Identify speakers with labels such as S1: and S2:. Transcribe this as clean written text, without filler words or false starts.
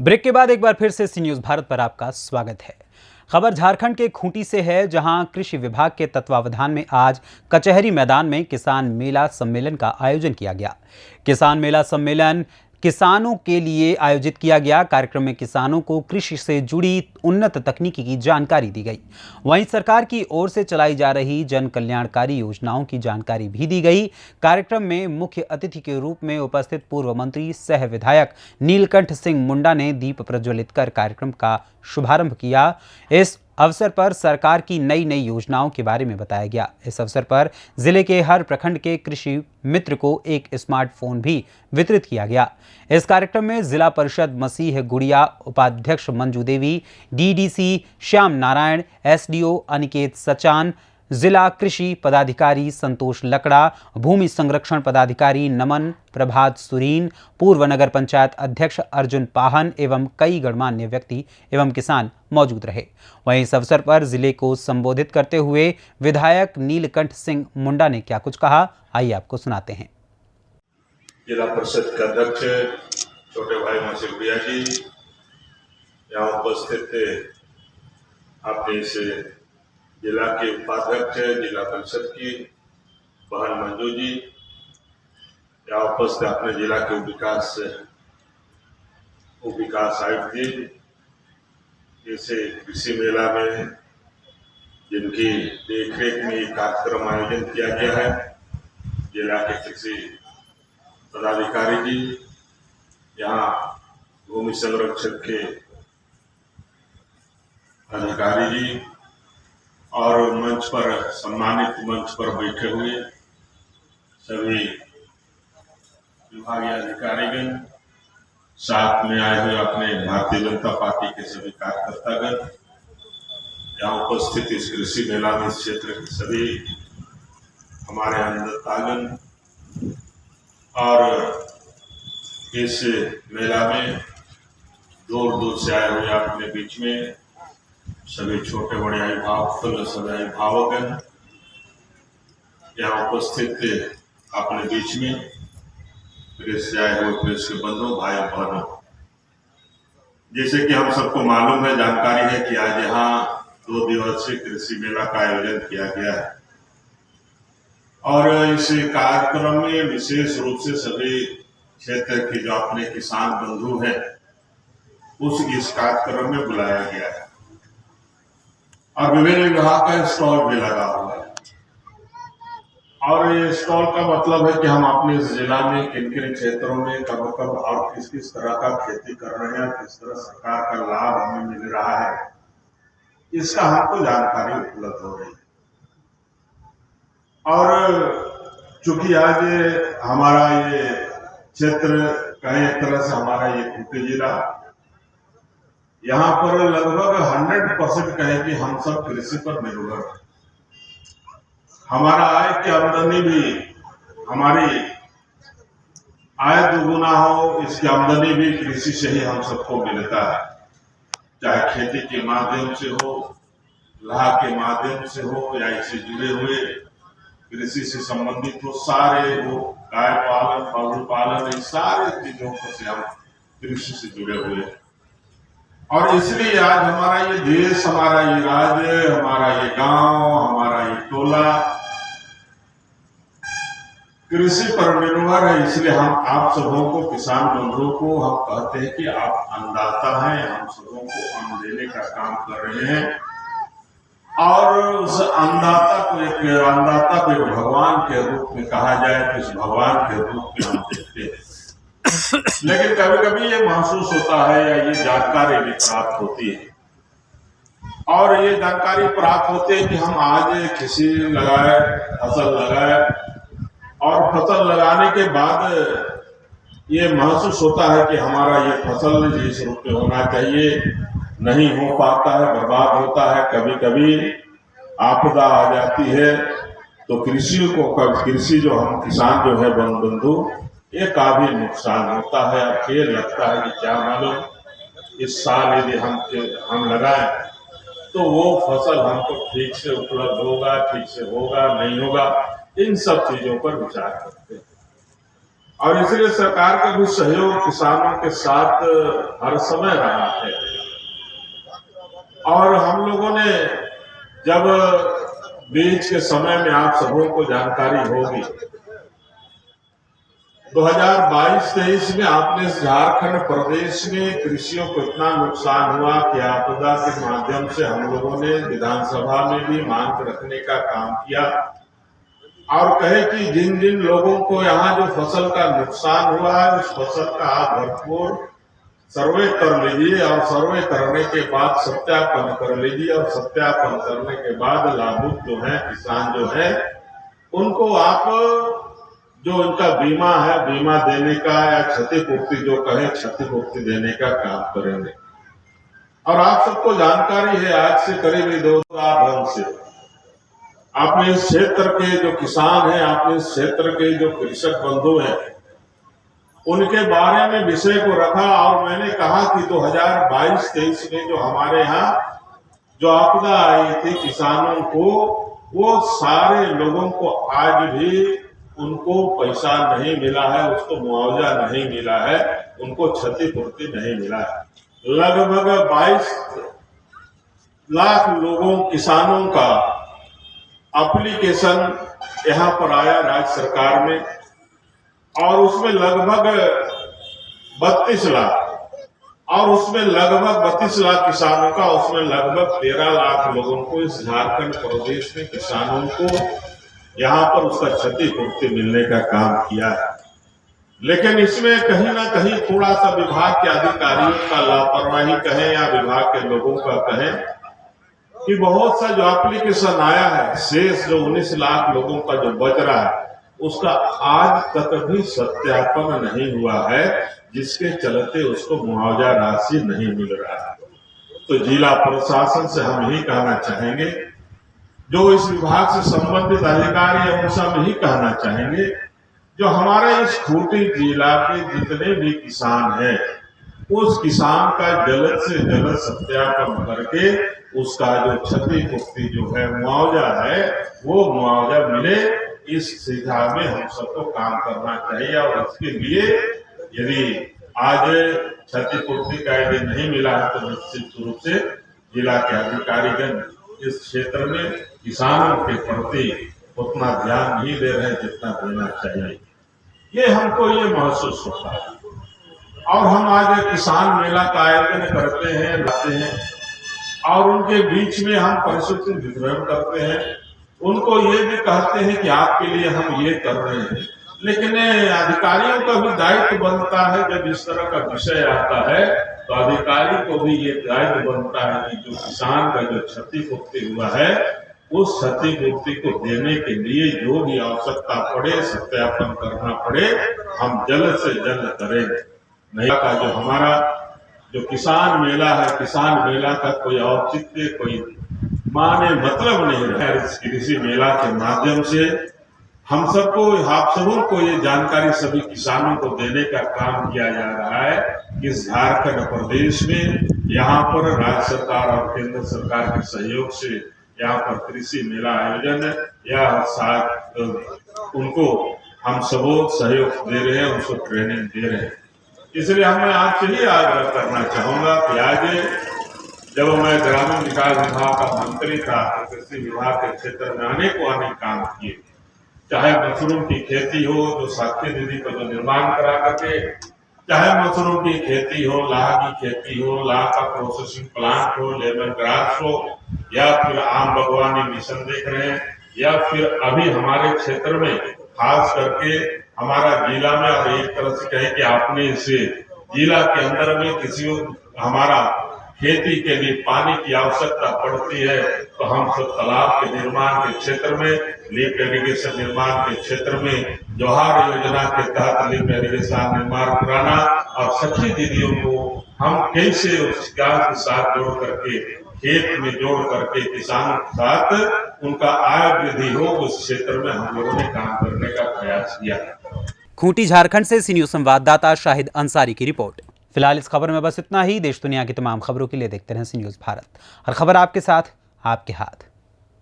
S1: Break के बाद एक बार फिर से सी न्यूज़ भारत पर आपका स्वागत है। खबर झारखंड के खूंटी से है, जहां कृषि विभाग के तत्वावधान में आज कचहरी मैदान में किसान मेला सम्मेलन का आयोजन किया गया। किसान मेला सम्मेलन किसानों के लिए आयोजित किया गया। कार्यक्रम में किसानों को कृषि से जुड़ी उन्नत तकनीकी की जानकारी दी गई। वहीं सरकार की ओर से चलाई जा रही जन कल्याणकारी योजनाओं की जानकारी भी दी गई। कार्यक्रम में मुख्य अतिथि के रूप में उपस्थित पूर्व मंत्री सह विधायक नीलकंठ सिंह मुंडा ने दीप प्रज्वलित कर कार्यक्रम का शुभारंभ किया। इस अवसर पर सरकार की नई नई योजनाओं के बारे में बताया गया। इस अवसर पर जिले के हर प्रखंड के कृषि मित्र को एक स्मार्टफोन भी वितरित किया गया। इस कार्यक्रम में जिला परिषद मसीह गुड़िया उपाध्यक्ष मंजू देवी, डीडीसी श्याम नारायण, एसडीओ अनिकेत सचान, जिला कृषि पदाधिकारी संतोष लकड़ा, भूमि संरक्षण पदाधिकारी नमन प्रभात सुरीन, पूर्व नगर पंचायत अध्यक्ष अर्जुन पाहन एवं कई गणमान्य व्यक्ति एवं किसान मौजूद रहे। वहीं इस अवसर पर जिले को संबोधित करते हुए विधायक नीलकंठ सिंह मुंडा ने क्या कुछ कहा, आइए आपको सुनाते हैं।
S2: जिला परिषद के अध्यक्ष छोटे भाई मसीह गुड़िया जी यहाँ उपस्थित थे। आपने इस जिला के उपाध्यक्ष जिला परिषद की बहन मंजू जी यहाँ उपस्थित, अपने जिला के विकास आयुक्त जी, जैसे कृषि मेला में जिनकी देखरेख में कार्यक्रम आयोजन किया गया है, जिला के कृषि पदाधिकारी जी, यहाँ भूमि संरक्षण के अधिकारी जी और मंच पर सम्मानित मंच पर बैठे हुए सभी विभागीय अधिकारीगण, साथ में आए हुए अपने भारतीय जनता पार्टी के सभी कार्यकर्तागण, यहाँ उपस्थित इस कृषि मेला में इस क्षेत्र के सभी हमारे अन्नदातागण और इस मेला में दूर दूर से आए हुए अपने बीच में सभी छोटे बड़े अभिभावकगण यहाँ उपस्थित अपने बीच में प्रेस से आए हुए प्रेस के बंधु भाई बहनों, जैसे कि हम सबको मालूम है, जानकारी है कि आज यहाँ 2 दिवसीय कृषि मेला का आयोजन किया गया है और इस कार्यक्रम में विशेष रूप से सभी क्षेत्र के जो अपने किसान बंधु हैं इस कार्यक्रम में बुलाया गया है और विभिन्न विभाग का स्टॉल भी लगा हुआ है। और ये स्टॉल का मतलब है कि हम अपने इस जिला में किन किन क्षेत्रों में कब कब और किस किस तरह का खेती कर रहे हैं, किस तरह सरकार का लाभ हमें मिल रहा है, इसका हमको जानकारी उपलब्ध हो रही है। और चूंकि आज हमारा ये क्षेत्र कहीं एक तरह से हमारा ये खूंटी जिला, यहाँ पर लगभग 100% कहे कि हम सब कृषि पर निर्भर है। हमारा आय की आमदनी भी, हमारी आय दुगुना हो, इसकी आमदनी भी कृषि से ही हम सबको मिलता है, चाहे खेती के माध्यम से हो, लाह के माध्यम से हो या इससे जुड़े हुए कृषि से संबंधित हो, सारे हो, गाय पालन, पशु पालन, इन सारे चीजों से हम कृषि से जुड़े हुए हैं। और इसलिए आज हमारा ये देश, हमारा ये राज्य, हमारा ये गांव, हमारा ये टोला कृषि पर निर्भर है। इसलिए हम आप सबों को, किसान बंधुओं को हम कहते हैं कि आप अन्नदाता हैं, हम सबों को अन्न देने का काम कर रहे हैं और उस अन्नदाता को एक भगवान के रूप में कहा जाए तो इस भगवान के रूप में हम देखते हैं। लेकिन कभी कभी ये महसूस होता है या ये जानकारी भी प्राप्त होती है और ये जानकारी प्राप्त होती है कि हम आज कृषि लगाए, फसल लगाए और फसल लगाने के बाद ये महसूस होता है कि हमारा ये फसल जिस रूप में होना चाहिए नहीं हो पाता है, बर्बाद होता है। कभी कभी आपदा आ जाती है तो कृषि जो हम किसान जो है बंधु, ये काफी नुकसान होता है। फिर लगता है कि क्या मालूम इस साल यदि हम लगाएं तो वो फसल हमको ठीक से उपलब्ध होगा, ठीक से होगा, नहीं होगा, इन सब चीजों पर विचार करते हैं। और इसलिए सरकार का भी सहयोग किसानों के साथ हर समय रहा है। और हम लोगों ने जब बीच के समय में आप सबों को जानकारी होगी 2022-23 में आपने झारखंड प्रदेश में कृषियों को इतना नुकसान हुआ कि आपदा के माध्यम से हम लोगों ने विधानसभा में भी मांग रखने का काम किया और कहे कि जिन जिन लोगों को यहाँ जो फसल का नुकसान हुआ है उस फसल का आप भरपूर सर्वे कर लीजिए और सर्वे करने के बाद सत्यापन कर लीजिए और सत्यापन करने के बाद लाभुक जो है किसान जो है उनको आप जो उनका बीमा है बीमा देने का या क्षतिपूर्ति जो कहे क्षतिपूर्ति देने का काम करेंगे। और आप सबको जानकारी है आज से करीब 2 साल से आपने इस क्षेत्र के जो किसान हैं आपने इस क्षेत्र के जो कृषक बंधु हैं उनके बारे में विषय को रखा और मैंने कहा कि 2022-23 में जो हमारे यहाँ जो आपदा आई थी किसानों को वो सारे लोगों को आज भी उनको पैसा नहीं मिला है, उसको मुआवजा नहीं मिला है, उनको क्षतिपूर्ति नहीं मिला है। लगभग 22 लाख लोगों किसानों का एप्लीकेशन यहाँ पर आया राज्य सरकार में और उसमें लगभग 32 लाख और उसमें लगभग 32 लाख किसानों का उसमें लगभग 13 लाख लोगों को इस झारखंड प्रदेश में किसानों को यहाँ पर उसका क्षतिपूर्ति मिलने का काम किया है। लेकिन इसमें कहीं ना कहीं थोड़ा सा विभाग के अधिकारियों का लापरवाही कहें या विभाग के लोगों का कहें कि बहुत सा जो एप्लीकेशन आया है शेष जो 19 लाख लोगों का जो बच रहा है उसका आज तक भी सत्यापन नहीं हुआ है, जिसके चलते उसको मुआवजा राशि नहीं मिल रहा है। तो जिला प्रशासन से हम यही कहना चाहेंगे, जो इस विभाग से संबंधित अधिकारी है उनसे हम यही कहना चाहेंगे, जो हमारे इस खूंटी जिला के जितने भी किसान हैं उस किसान का जल्द से जल्द सत्यापन करके उसका जो क्षतिपूर्ति जो है मुआवजा है वो मुआवजा मिले, इस दिशा में हम सबको काम करना चाहिए। और इसके लिए यदि आज क्षतिपूर्ति का यदि नहीं मिला है तो निश्चित रूप से जिला के अधिकारीगण इस क्षेत्र में किसानों के प्रति उतना ध्यान नहीं दे रहे जितना देना चाहिए, ये हमको ये महसूस होता है। और हम आज किसान मेला का आयोजन करते हैं, लाते हैं और उनके बीच में हम परिस्थिति वितरण करते हैं, उनको ये भी कहते हैं कि आपके लिए हम ये कर रहे हैं। लेकिन अधिकारियों का भी दायित्व बनता है, जब इस तरह का विषय आता है तो अधिकारी को भी ये दायित्व बनता है कि जो किसान का जो क्षतिपूर्ति हुआ है उस क्षतिपूर्ति को देने के लिए जो भी आवश्यकता पड़े सत्यापन करना पड़े हम जल्द से जल्द करेंगे। नहीं का जो हमारा जो किसान मेला है, किसान मेला का कोई औचित्य कोई माने मतलब नहीं रहा। इस कृषि मेला के माध्यम से हम सबको आप सबों को ये जानकारी सभी किसानों को देने का काम किया जा रहा है कि झारखंड प्रदेश में यहाँ पर राज्य सरकार और केंद्र सरकार के सहयोग से यहाँ पर कृषि मेला आयोजन या साथ उनको हम सबों सहयोग दे रहे हैं, उनको ट्रेनिंग दे रहे हैं। इसलिए मैं आपसे ही आग्रह करना चाहूंगा कि आज जब मैं ग्रामीण विकास विभाग का मंत्री था तो कृषि विभाग के क्षेत्र में अनेक काम किए, चाहे मशरूम की खेती हो जो साथी दीदी को जो निर्माण करा करके, चाहे मशरूम की खेती हो, लाह की खेती हो, लाह का प्रोसेसिंग प्लांट हो, लेमन ग्रास हो, या फिर आम बागवानी मिशन देख रहे हैं, या फिर अभी हमारे क्षेत्र में खास करके हमारा जिला में और एक तरह से कहें कि आपने इसे जिला के अंदर में किसी हमारा खेती के लिए पानी की आवश्यकता पड़ती है तो हम सब तालाब के निर्माण के क्षेत्र में, लिफ्ट इरिगेशन निर्माण के क्षेत्र में जोहार योजना के तहत लिफ्ट इरिगेशन निर्माण कराना और सखी दीदियों को हम कैसे उस ज्ञान के साथ जोड़ करके खेत में जोड़ करके किसानों के साथ उनका आय वृद्धि हो, उस क्षेत्र में हम लोगों ने काम करने का प्रयास किया।
S1: खूंटी झारखंड से सी न्यूज संवाददाता शाहिद अंसारी की रिपोर्ट। फिलहाल इस खबर में बस इतना ही। देश दुनिया की तमाम खबरों के लिए देखते रहें सी न्यूज भारत। हर खबर आपके साथ, आपके हाथ।